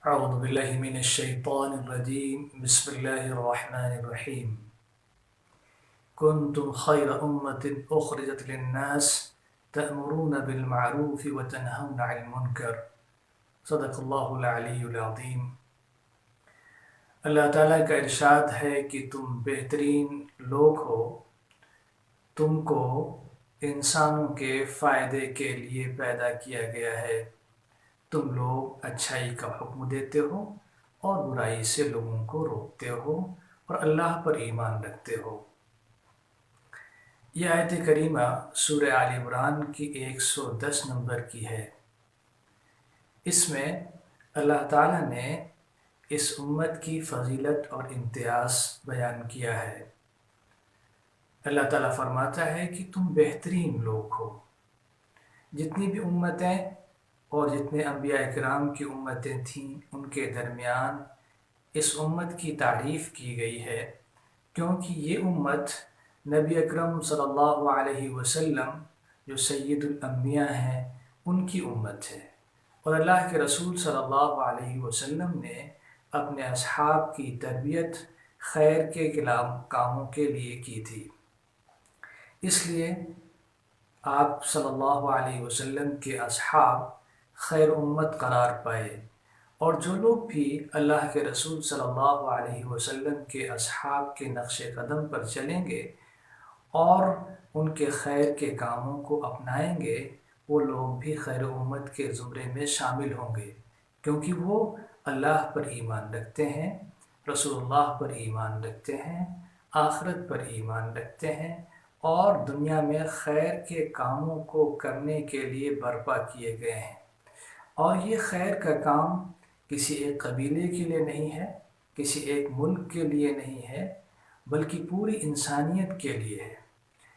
اعوذ باللہ من الشیطان الرجیم بسم اللہ الرحمن الرحیم کنتم خیر امت اخرجت للناس تأمرون بالمعروف وتنہون عن المنکر صدق اللہ العلی العظیم۔ اللہ تعالیٰ کا ارشاد ہے کہ تم بہترین لوگ ہو، تم کو انسانوں کے فائدے کے لیے پیدا کیا گیا ہے، تم لوگ اچھائی کا حکم دیتے ہو اور برائی سے لوگوں کو روکتے ہو اور اللہ پر ایمان رکھتے ہو۔ یہ آیت کریمہ سورہ آل عمران کی 110 نمبر کی ہے۔ اس میں اللہ تعالیٰ نے اس امت کی فضیلت اور امتیاز بیان کیا ہے۔ اللہ تعالیٰ فرماتا ہے کہ تم بہترین لوگ ہو۔ جتنی بھی امتیں اور جتنے انبیاء کرام کی امتیں تھیں ان کے درمیان اس امت کی تعریف کی گئی ہے، کیونکہ یہ امت نبی اکرم صلی اللہ علیہ وسلم جو سید الانبیاء ہیں ان کی امت ہے، اور اللہ کے رسول صلی اللہ علیہ وسلم نے اپنے اصحاب کی تربیت خیر کے کاموں کے لیے کی تھی۔ اس لیے آپ صلی اللہ علیہ وسلم کے اصحاب خیر امت قرار پائے، اور جو لوگ بھی اللہ کے رسول صلی اللہ علیہ وسلم کے اصحاب کے نقش قدم پر چلیں گے اور ان کے خیر کے کاموں کو اپنائیں گے، وہ لوگ بھی خیر امت کے زمرے میں شامل ہوں گے، کیونکہ وہ اللہ پر ایمان رکھتے ہیں، رسول اللہ پر ایمان رکھتے ہیں، آخرت پر ایمان رکھتے ہیں، اور دنیا میں خیر کے کاموں کو کرنے کے لیے برپا کیے گئے ہیں۔ اور یہ خیر کا کام کسی ایک قبیلے کے لیے نہیں ہے، کسی ایک ملک کے لیے نہیں ہے، بلکہ پوری انسانیت کے لیے ہے۔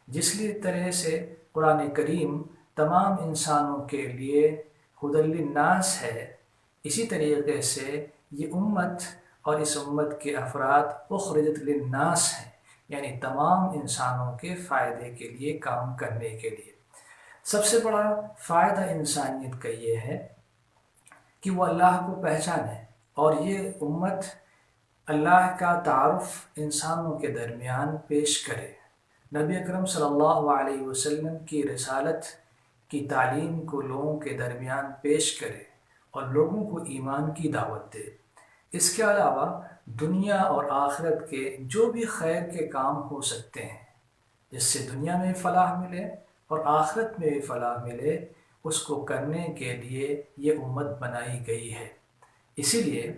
جس لیے طرح سے قرآن کریم تمام انسانوں کے لیے ہدی للناس ہے، اسی طریقے سے یہ امت اور اس امت کے افراد اخرجت للناس ہیں، یعنی تمام انسانوں کے فائدے کے لیے کام کرنے کے لیے۔ سب سے بڑا فائدہ انسانیت کا یہ ہے کہ وہ اللہ کو پہچانے، اور یہ امت اللہ کا تعارف انسانوں کے درمیان پیش کرے، نبی اکرم صلی اللہ علیہ وسلم کی رسالت کی تعلیم کو لوگوں کے درمیان پیش کرے اور لوگوں کو ایمان کی دعوت دے۔ اس کے علاوہ دنیا اور آخرت کے جو بھی خیر کے کام ہو سکتے ہیں جس سے دنیا میں فلاح ملے اور آخرت میں بھی فلاح ملے، اس کو کرنے کے لیے یہ امت بنائی گئی ہے۔ اسی لیے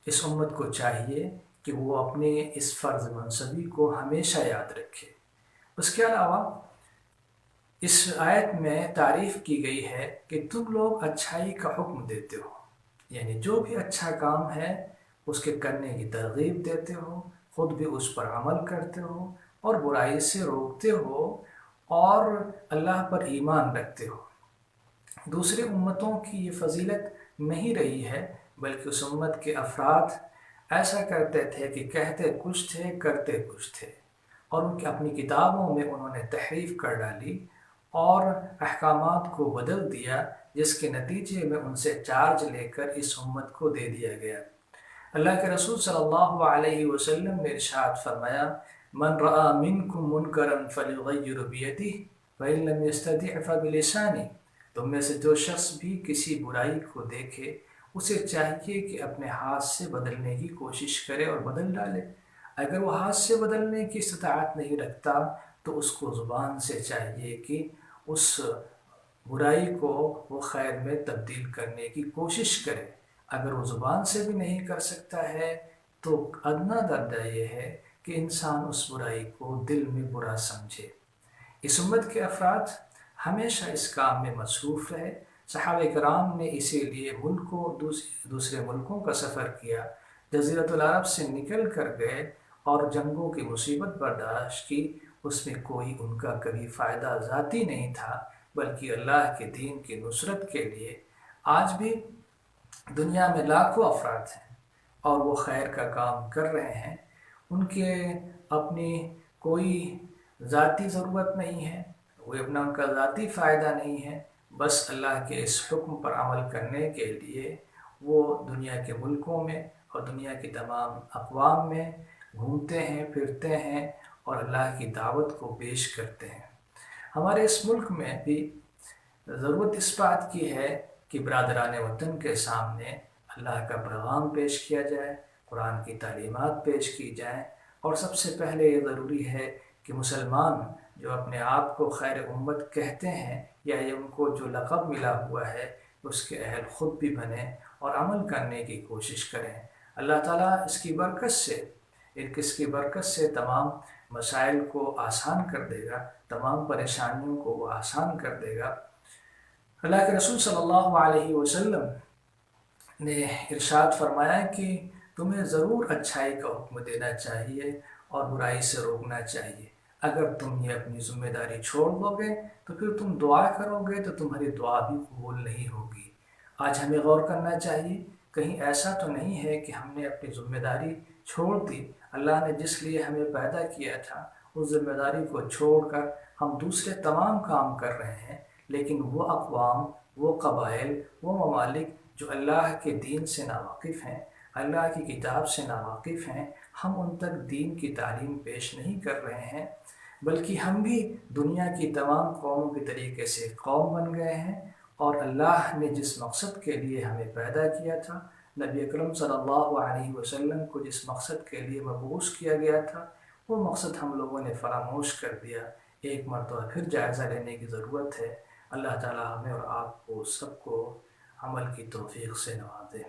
اس امت کو چاہیے کہ وہ اپنے اس فرض منصبی کو ہمیشہ یاد رکھے۔ اس کے علاوہ اس آیت میں تعریف کی گئی ہے کہ تم لوگ اچھائی کا حکم دیتے ہو، یعنی جو بھی اچھا کام ہے اس کے کرنے کی ترغیب دیتے ہو، خود بھی اس پر عمل کرتے ہو اور برائی سے روکتے ہو اور اللہ پر ایمان رکھتے ہو۔ دوسری امتوں کی یہ فضیلت نہیں رہی ہے، بلکہ اس امت کے افراد ایسا کرتے تھے کہ کہتے کچھ تھے کرتے کچھ تھے، اور ان کی اپنی کتابوں میں انہوں نے تحریف کر ڈالی اور احکامات کو بدل دیا، جس کے نتیجے میں ان سے چارج لے کر اس امت کو دے دیا گیا۔ اللہ کے رسول صلی اللہ علیہ وسلم نے ارشاد فرمایا، من رأى منکم منکرا فلیغیر بیدہ فإن لم یستطع فبلسانہ، تم میں سے جو شخص بھی کسی برائی کو دیکھے اسے چاہیے کہ اپنے ہاتھ سے بدلنے کی کوشش کرے اور بدل ڈالے۔ اگر وہ ہاتھ سے بدلنے کی استطاعت نہیں رکھتا تو اس کو زبان سے چاہیے کہ اس برائی کو وہ خیر میں تبدیل کرنے کی کوشش کرے۔ اگر وہ زبان سے بھی نہیں کر سکتا ہے تو ادنیٰ درجہ یہ ہے کہ انسان اس برائی کو دل میں برا سمجھے۔ اس امت کے افراد ہمیشہ اس کام میں مصروف رہے۔ صحابہ کرام نے اسی لیے دوسرے ملکوں کا سفر کیا، جزیرۃ العرب سے نکل کر گئے اور جنگوں کی مصیبت برداشت کی۔ اس میں کوئی ان کا کبھی فائدہ ذاتی نہیں تھا، بلکہ اللہ کے دین کی نصرت کے لیے۔ آج بھی دنیا میں لاکھوں افراد ہیں اور وہ خیر کا کام کر رہے ہیں، ان کے اپنی کوئی ذاتی ضرورت نہیں ہے، وہ اپنا ان کا ذاتی فائدہ نہیں ہے، بس اللہ کے اس حکم پر عمل کرنے کے لیے وہ دنیا کے ملکوں میں اور دنیا کی تمام اقوام میں گھومتے ہیں، پھرتے ہیں اور اللہ کی دعوت کو پیش کرتے ہیں۔ ہمارے اس ملک میں بھی ضرورت اس بات کی ہے کہ برادران وطن کے سامنے اللہ کا پیغام پیش کیا جائے، قرآن کی تعلیمات پیش کی جائیں، اور سب سے پہلے یہ ضروری ہے کہ مسلمان جو اپنے آپ کو خیر امت کہتے ہیں یا یہ ان کو جو لقب ملا ہوا ہے اس کے اہل خود بھی بنیں اور عمل کرنے کی کوشش کریں۔ اللہ تعالیٰ اس کی برکت سے تمام مسائل کو آسان کر دے گا، تمام پریشانیوں کو وہ آسان کر دے گا۔ اللہ کے رسول صلی اللہ علیہ وسلم نے ارشاد فرمایا کہ تمہیں ضرور اچھائی کا حکم دینا چاہیے اور برائی سے روکنا چاہیے۔ اگر تم یہ اپنی ذمہ داری چھوڑ دو گے تو پھر تم دعا کرو گے تو تمہاری دعا بھی قبول نہیں ہوگی۔ آج ہمیں غور کرنا چاہیے، کہیں ایسا تو نہیں ہے کہ ہم نے اپنی ذمہ داری چھوڑ دی۔ اللہ نے جس لیے ہمیں پیدا کیا تھا اس ذمہ داری کو چھوڑ کر ہم دوسرے تمام کام کر رہے ہیں، لیکن وہ اقوام، وہ قبائل، وہ ممالک جو اللہ کے دین سے ناواقف ہیں، اللہ کی کتاب سے ناواقف ہیں، ہم ان تک دین کی تعلیم پیش نہیں کر رہے ہیں، بلکہ ہم بھی دنیا کی تمام قوموں کے طریقے سے قوم بن گئے ہیں، اور اللہ نے جس مقصد کے لیے ہمیں پیدا کیا تھا، نبی اکرم صلی اللہ علیہ وسلم کو جس مقصد کے لیے مبعوث کیا گیا تھا، وہ مقصد ہم لوگوں نے فراموش کر دیا۔ ایک مرتبہ پھر جائزہ لینے کی ضرورت ہے۔ اللہ تعالی ہمیں اور آپ کو سب کو عمل کی توفیق سے نوازے۔